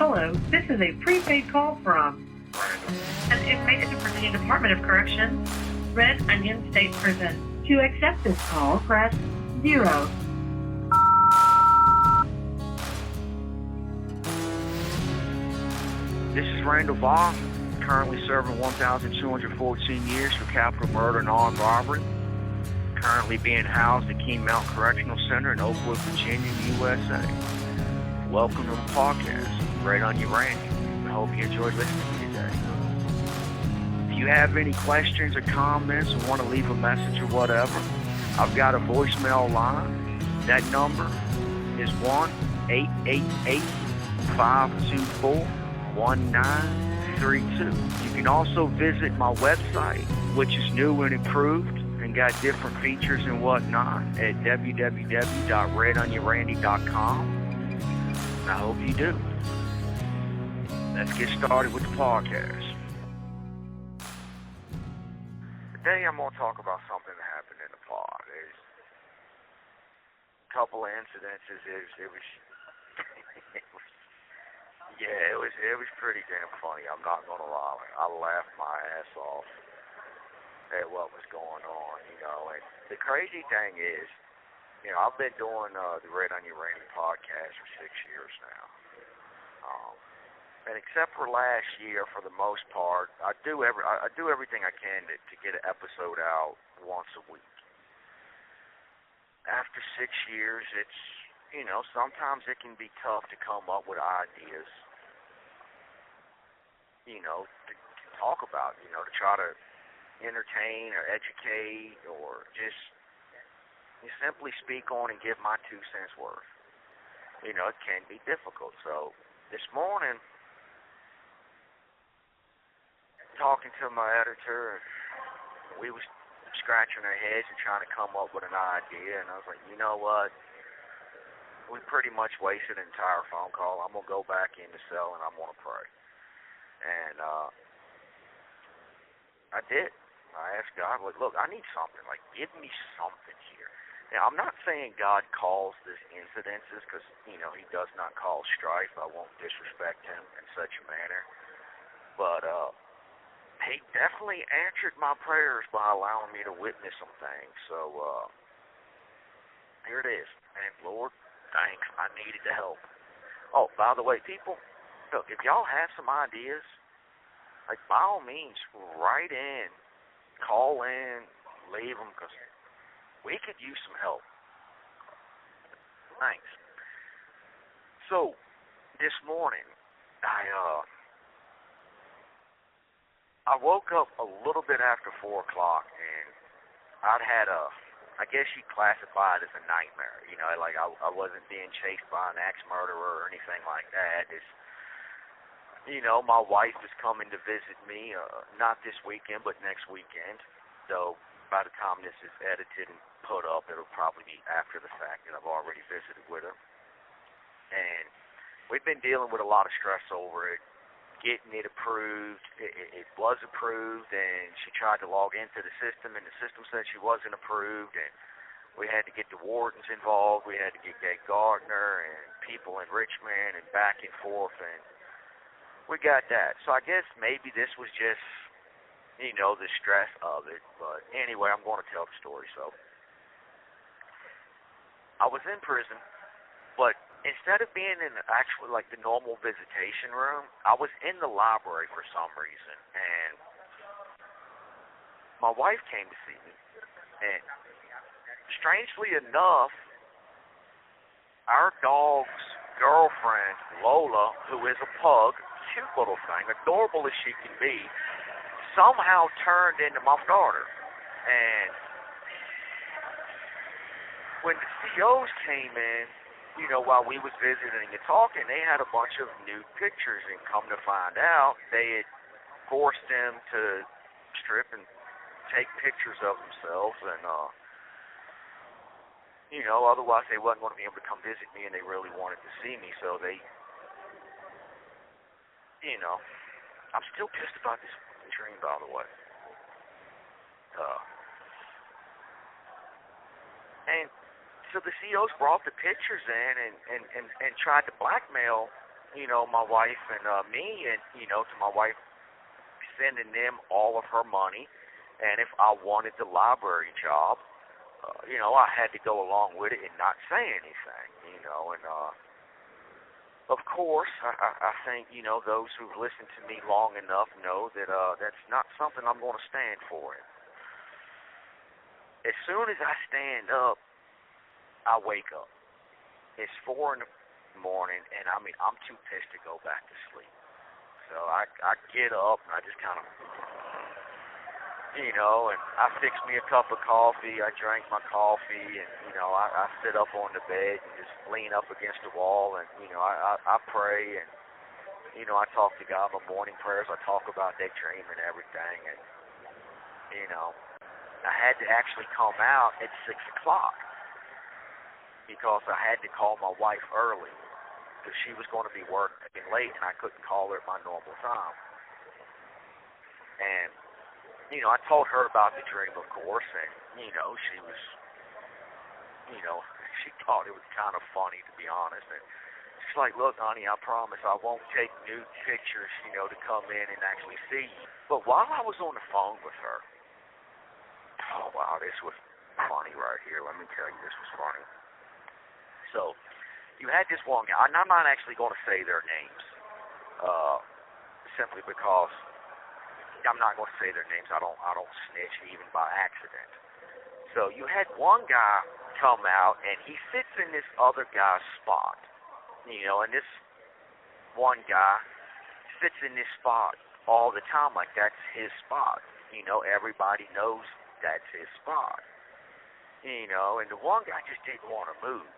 Hello, this is a prepaid call from an inmate at the Virginia Department of Corrections, Red Onion State Prison. To accept this call, press 0. This is Randall Via, currently serving 1,214 years for capital murder and armed robbery. Currently being housed at King Mountain Correctional Center in Oakwood, Virginia, USA. Welcome to the podcast, Red Onion Randy. I hope you enjoyed listening today. If you have any questions or comments or want to leave a message or whatever, I've got a voicemail line. That number is 1-888-524-1932. You can also visit my website, which is new and improved and got different features and whatnot, at www.redonionrandy.com. I hope you do. Let's get started with the podcast. Today I'm going to talk about something that happened in the pod. There's a couple of incidences. It was pretty damn funny. I'm not going to lie. I laughed my ass off at what was going on, And the crazy thing is, I've been doing the Red Onion Randy podcast for 6 years now. And except for last year, for the most part, I do everything I can to get an episode out once a week. After 6 years, it's, sometimes it can be tough to come up with ideas, to talk about, to try to entertain or educate or just simply speak on and give my 2 cents worth. It can be difficult. So this morning, talking to my editor, we was scratching our heads and trying to come up with an idea, and I was like, you know what? We pretty much wasted an entire phone call. I'm going to go back in the cell and I'm going to pray. And I did. I asked God, look, I need something. Give me something here. Now, I'm not saying God calls this incidences because, He does not call strife. I won't disrespect Him in such a manner. But He definitely answered my prayers by allowing me to witness some things. So here it is. And Lord, thanks. I needed the help. Oh, by the way, people, look, if y'all have some ideas, by all means, write in, call in, leave them, because we could use some help. Thanks. So, this morning, I woke up a little bit after 4 o'clock, and I guess you'd classify it as a nightmare. I wasn't being chased by an axe murderer or anything like that. It's, my wife is coming to visit me, not this weekend, but next weekend. So by the time this is edited and put up, it'll probably be after the fact that I've already visited with her. And we've been dealing with a lot of stress over it, getting it approved. It was approved, and she tried to log into the system, and the system said she wasn't approved, and we had to get the wardens involved. We had to get Gay Gardner and people in Richmond and back and forth, and we got that. So I guess maybe this was just, the stress of it. But anyway, I'm going to tell the story. So I was in prison, but instead of being in actually the normal visitation room, I was in the library for some reason. And my wife came to see me. And strangely enough, our dog's girlfriend, Lola, who is a pug, cute little thing, adorable as she can be, somehow turned into my daughter. And when the COs came in, while we was visiting and talking, they had a bunch of nude pictures, and come to find out, they had forced them to strip and take pictures of themselves, and otherwise they wasn't going to be able to come visit me, and they really wanted to see me, so they, I'm still pissed about this dream, by the way. And so the COs brought the pictures in and tried to blackmail my wife and me, and, to my wife sending them all of her money. And if I wanted the library job, I had to go along with it and not say anything, and of course, I think, those who've listened to me long enough know that that's not something I'm going to stand for. As soon as I stand up, I wake up. It's 4 in the morning, and I'm too pissed to go back to sleep. So I get up, and I just kind of, and I fix me a cup of coffee. I drink my coffee, and, I sit up on the bed and just lean up against the wall, and, I pray, and, I talk to God, my morning prayers. I talk about that dream and everything, and, I had to actually come out at 6 o'clock because I had to call my wife early because she was going to be working late, and I couldn't call her at my normal time. And I told her about the dream, of course, and, she was, she thought it was kind of funny, to be honest. And she's like, look, honey, I promise I won't take nude pictures, to come in and actually see you. But while I was on the phone with her, oh, wow, this was funny right here. Let me tell you, this was funny. So, you had this one guy, and I'm not actually going to say their names, simply because I'm not going to say their names. I don't snitch even by accident. So you had one guy come out, and he sits in this other guy's spot, and this one guy sits in this spot all the time, like that's his spot. Everybody knows that's his spot. And the one guy just didn't want to move.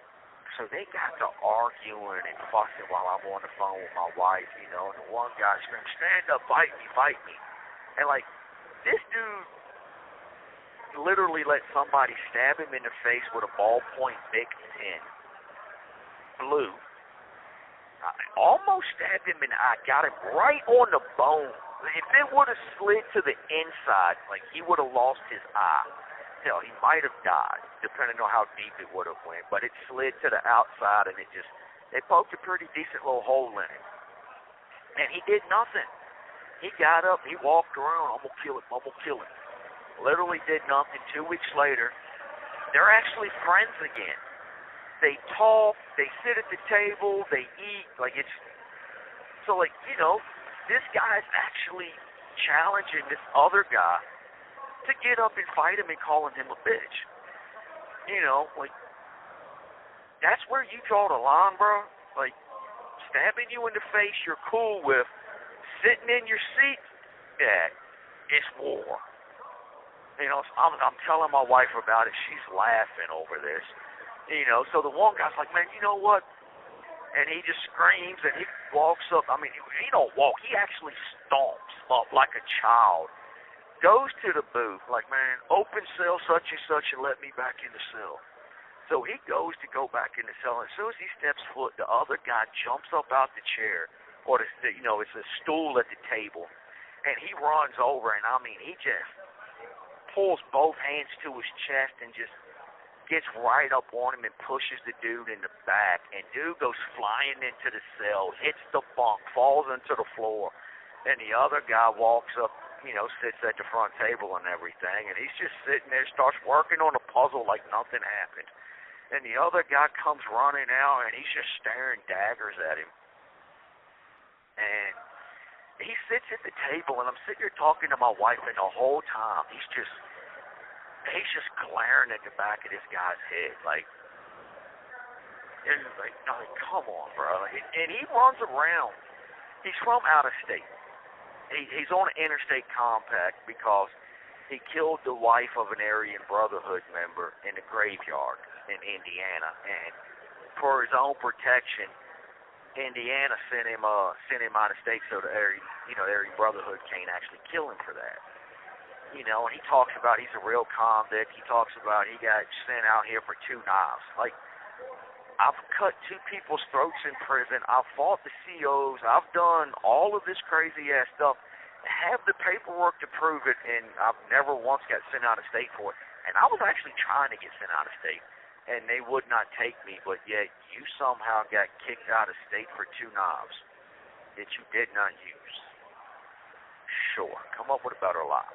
So they got to arguing and fussing while I'm on the phone with my wife, and the one guy screamed, stand up, fight me, fight me. And, this dude literally let somebody stab him in the face with a ballpoint Bic pen. Blue. I almost stabbed him in the eye, got him right on the bone. If it would have slid to the inside, he would have lost his eye. Hell, he might have died, depending on how deep it would have went. But it slid to the outside, and they poked a pretty decent little hole in it. And he did nothing. He got up, he walked around, I'm going to kill him, I'm going to kill him. Literally did nothing. 2 weeks later, they're actually friends again. They talk, they sit at the table, they eat, this guy's actually challenging this other guy to get up and fight him and calling him a bitch. That's where you draw the line, bro. Stabbing you in the face you're cool with, sitting in your seat, yeah, it's war. I'm telling my wife about it. She's laughing over this. So the one guy's like, man, you know what? And he just screams, and he walks up. I mean, he don't walk. He actually stomps up like a child. Goes to the booth, like, man, open cell such and such and let me back in the cell. So he goes to go back in the cell, and as soon as he steps foot, the other guy jumps up out the chair, or it's a stool at the table, and he runs over, and I mean, he just pulls both hands to his chest and just gets right up on him and pushes the dude in the back, and dude goes flying into the cell, hits the bunk, falls into the floor, and the other guy walks up, sits at the front table and everything, and he's just sitting there, starts working on a puzzle like nothing happened. And the other guy comes running out, and he's just staring daggers at him. And he sits at the table, and I'm sitting here talking to my wife, and the whole time, he's just glaring at the back of this guy's head, no, come on, bro. And he runs around. He's from out of state. He's on an interstate compact because he killed the wife of an Aryan Brotherhood member in the graveyard in Indiana, and for his own protection, Indiana sent him out of state so the Aryan Brotherhood can't actually kill him for that. And he talks about he's a real convict. He talks about he got sent out here for 2 knives. I've cut 2 people's throats in prison. I've fought the COs. I've done all of this crazy-ass stuff. I have the paperwork to prove it, and I've never once got sent out of state for it. And I was actually trying to get sent out of state. and they would not take me, but yet you somehow got kicked out of state for 2 knobs that you did not use. Sure, come up with a better lie.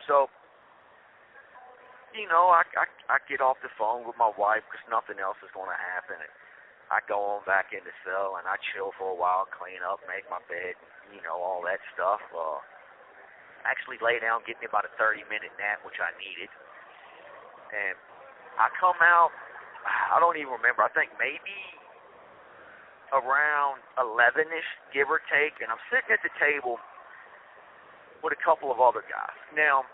So, I get off the phone with my wife because nothing else is going to happen. And I go on back in the cell and I chill for a while, clean up, make my bed, all that stuff. Actually lay down, get me about a 30-minute nap, which I needed. And I come out, I don't even remember, I think maybe around 11-ish, give or take, and I'm sitting at the table with a couple of other guys. Now,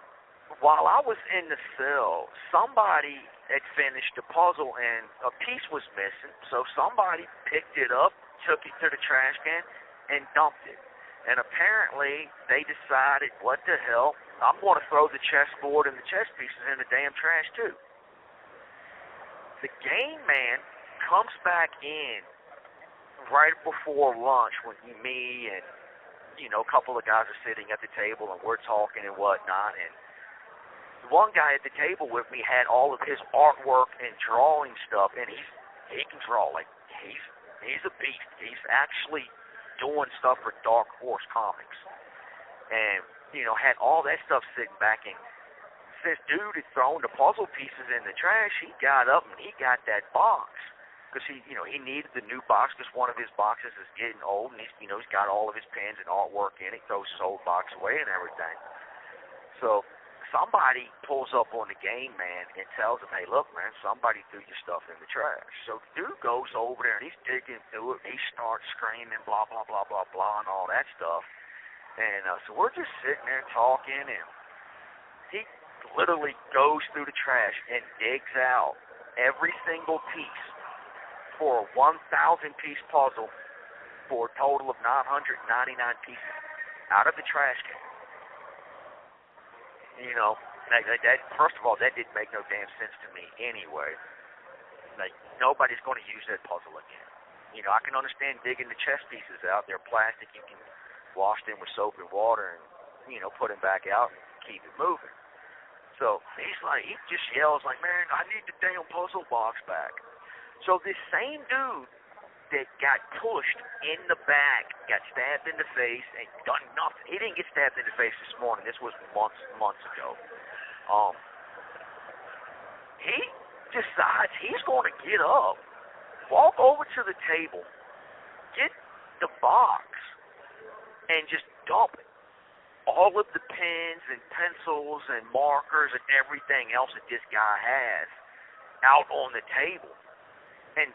while I was in the cell, somebody had finished the puzzle and a piece was missing, so somebody picked it up, took it to the trash can, and dumped it. And apparently, they decided, what the hell, I'm going to throw the chessboard and the chess pieces in the damn trash, too. The game man comes back in right before lunch when me and, a couple of guys are sitting at the table and we're talking and whatnot. And the one guy at the table with me had all of his artwork and drawing stuff, and he can draw. Like, he's a beast. He's actually doing stuff for Dark Horse Comics. And, had all that stuff sitting back. And since dude had thrown the puzzle pieces in the trash, he got up and he got that box. Because he needed the new box because one of his boxes is getting old, and he's got all of his pens and artwork in it, throws his old box away and everything. So somebody pulls up on the game man and tells him, hey, look, man, somebody threw your stuff in the trash. So the dude goes over there and he's digging through it. He starts screaming, blah, blah, blah, blah, blah, and all that stuff. And so we're just sitting there talking, and he literally goes through the trash and digs out every single piece for a 1,000-piece puzzle for a total of 999 pieces out of the trash can. That first of all, that didn't make no damn sense to me anyway. Like, nobody's going to use that puzzle again. I can understand digging the chess pieces out. They're plastic. You can wash them with soap and water and, put them back out and keep it moving. So he just yells like, man, I need the damn puzzle box back. So this same dude that got pushed in the back, got stabbed in the face, and done nothing. He didn't get stabbed in the face this morning. This was months ago. He decides he's going to get up, walk over to the table, get the box, and just dump it. All of the pens and pencils and markers and everything else that this guy has out on the table. And,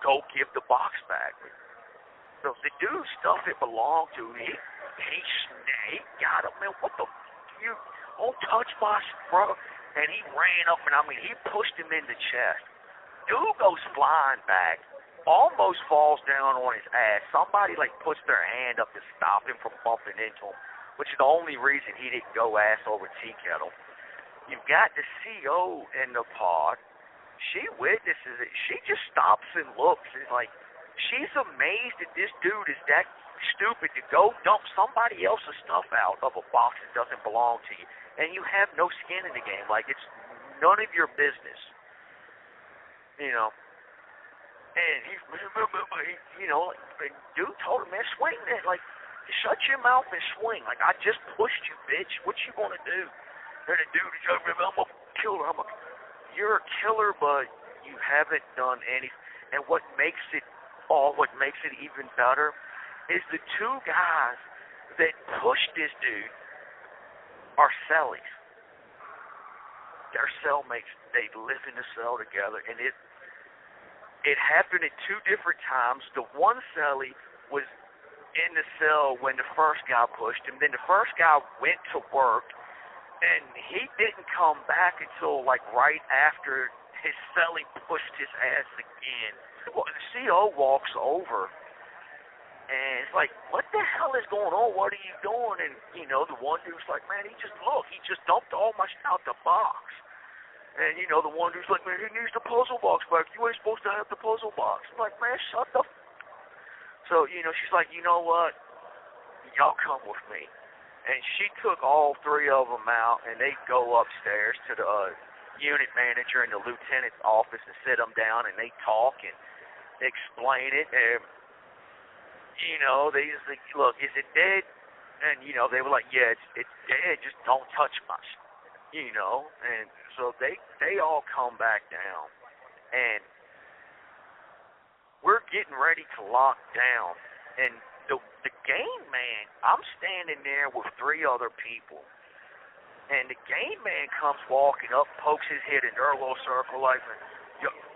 go give the box back. So the dude's stuff it belonged to, he got him, man, what the, you don't touch my bro. And he ran up and he pushed him in the chest. Dude goes flying back, almost falls down on his ass. Somebody puts their hand up to stop him from bumping into him, which is the only reason he didn't go ass over tea kettle. You've got the CO in the pod. She witnesses it. She just stops and looks. It's like she's amazed that this dude is that stupid to go dump somebody else's stuff out of a box that doesn't belong to you, and you have no skin in the game. Like, it's none of your business, And he, dude told him, man, swing that. Like, shut your mouth and swing. Like, I just pushed you, bitch. What you gonna do? And the dude is like, I'm a killer. You're a killer, but you haven't done anything. And what makes it even better is the two guys that pushed this dude are cellies. They're cellmates. They live in the cell together, and it happened at 2 different times. The one cellie was in the cell when the first guy pushed him. Then the first guy went to work, and he didn't come back until right after his cellie pushed his ass again. Well, the CO walks over, and it's like, what the hell is going on? What are you doing? And, the one dude's like, man, he just dumped all my shit out the box. And, the one dude's like, man, he needs the puzzle box back. You ain't supposed to have the puzzle box. I'm like, man, shut the So, she's like, you know what? Y'all come with me. And she took all 3 of them out, and they go upstairs to the unit manager in the lieutenant's office and sit them down, and they talk and explain it. And, you know, they just like, look, is it dead? And, you know, they were like, yeah, it's dead, just don't touch my shit. You know, and so they all come back down, and we're getting ready to lock down, and the game man, I'm standing there with 3 other people, and the game man comes walking up, pokes his head in their little circle like,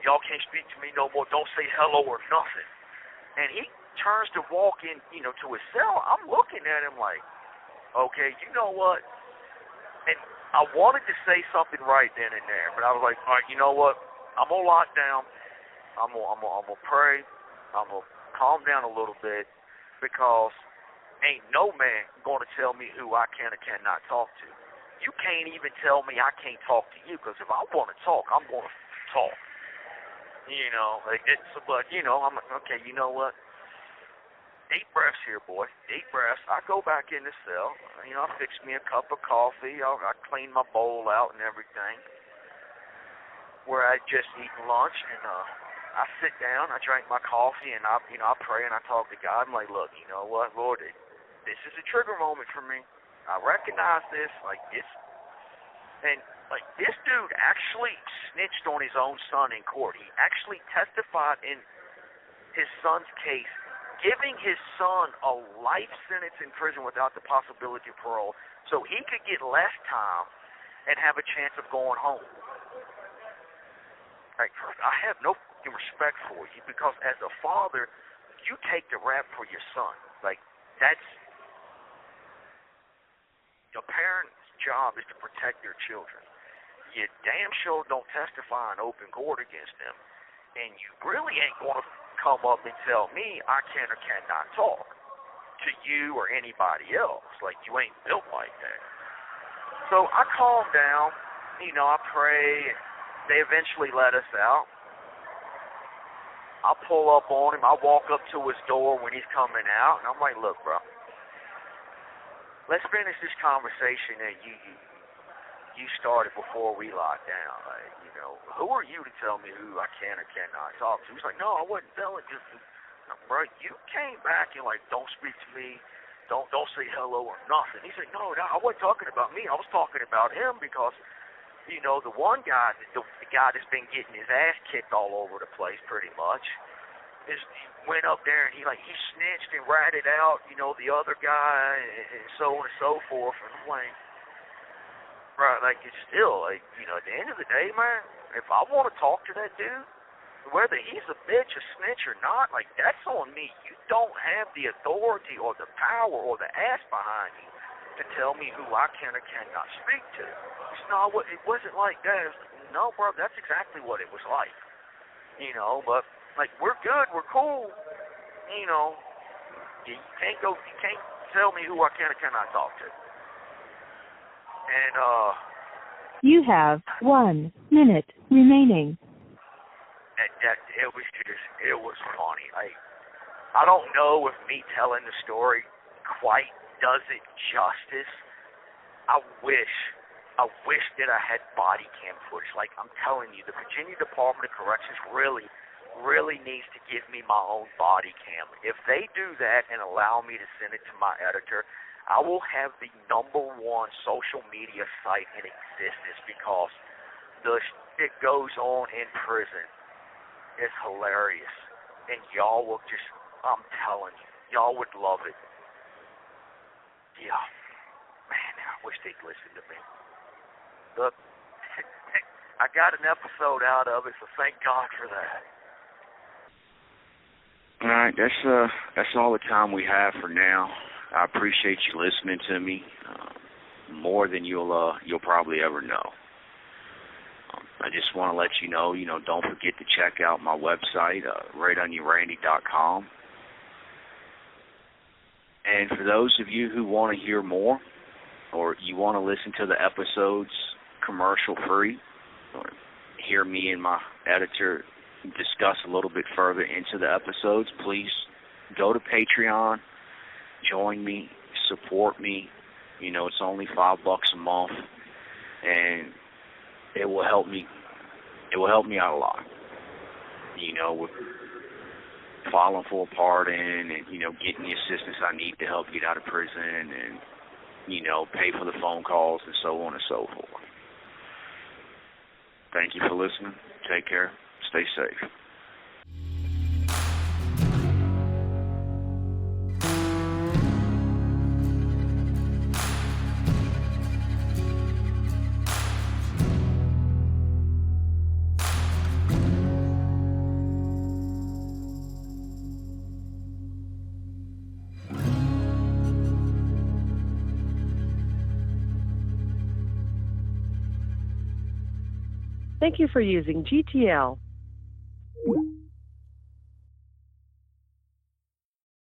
y'all can't speak to me no more, don't say hello or nothing. And he turns to walk in, you know, to his cell. I'm looking at him like, okay, you know what? And I wanted to say something right then and there, but I was like, all right, you know what? I'm gonna lock down. I'm gonna pray. I'm gonna calm down a little bit, because ain't no man gonna tell me who I can or cannot talk to. You can't even tell me I can't talk to you, because if I want to talk, I'm gonna talk. You know, like it's, but you know, I'm like, okay, you know what? Deep breaths here, boy. Deep breaths. I go back in the cell. You know, I fix me a cup of coffee. I clean my bowl out and everything. Where I just eaten lunch, and I sit down. I drink my coffee, and I pray and I talk to God. I'm like, look, you know what, Lord, this is a trigger moment for me. I recognize this, like this, and like this dude actually snitched on his own son in court. He actually testified in his son's case, giving his son a life sentence in prison without the possibility of parole, so he could get less time and have a chance of going home. Like, I have no respect for you, because as a father, you take the rap for your son. Like, that's your parent's job is to protect their children. You damn sure don't testify in open court against them, and you really ain't going to come up and tell me I can or cannot talk to you or anybody else. Like, you ain't built like that. So I calm down, you know, I pray, and they eventually let us out. I pull up on him, I walk up to his door when he's coming out, and I'm like, look, bro, let's finish this conversation that you started before we locked down. Like, you know, who are you to tell me who I can or cannot talk to? He's like, no, I wasn't telling you. Bro, you came back and like, don't speak to me, don't say hello or nothing. He's like, no, I wasn't talking about me. I was talking about him, because, you know, the one guy, the guy that's been getting his ass kicked all over the place pretty much, he went up there and he snitched and ratted out, you know, the other guy and so on and so forth. And I'm like, right, like, it's still, like, you know, at the end of the day, man, if I want to talk to that dude, whether he's a bitch, a snitch, or not, like, that's on me. You don't have the authority or the power or the ass behind you to tell me who I can or cannot speak to. It's not, it wasn't like that. It was like, no, bro, that's exactly what it was like. You know, but, like, we're good, we're cool. You know, you can't tell me who I can or cannot talk to. And, you have 1 minute remaining. It was funny. I don't know if me telling the story quite does it justice. I wish that I had body cam footage. Like, I'm telling you, the Virginia Department of Corrections really needs to give me my own body cam. If they do that and allow me to send it to my editor, I will have the #1 social media site in existence, because the shit goes on in prison. It's hilarious. And y'all will just, I'm telling you, y'all would love it. Yeah. Man, I wish they'd listen to me. Look, I got an episode out of it, so thank God for that. All right, that's all the time we have for now. I appreciate you listening to me, more than you'll probably ever know. I just want to let you know, don't forget to check out my website, RaidOnYouRandy.com. And for those of you who want to hear more, or you want to listen to the episodes commercial-free, or hear me and my editor discuss a little bit further into the episodes, please go to Patreon, join me, support me. It's only $5 a month, and it will help me. It will help me out a lot. You know, with filing for a pardon and, you know, getting the assistance I need to help get out of prison and, you know, pay for the phone calls and so on and so forth. Thank you for listening. Take care. Stay safe. Thank you for using GTL.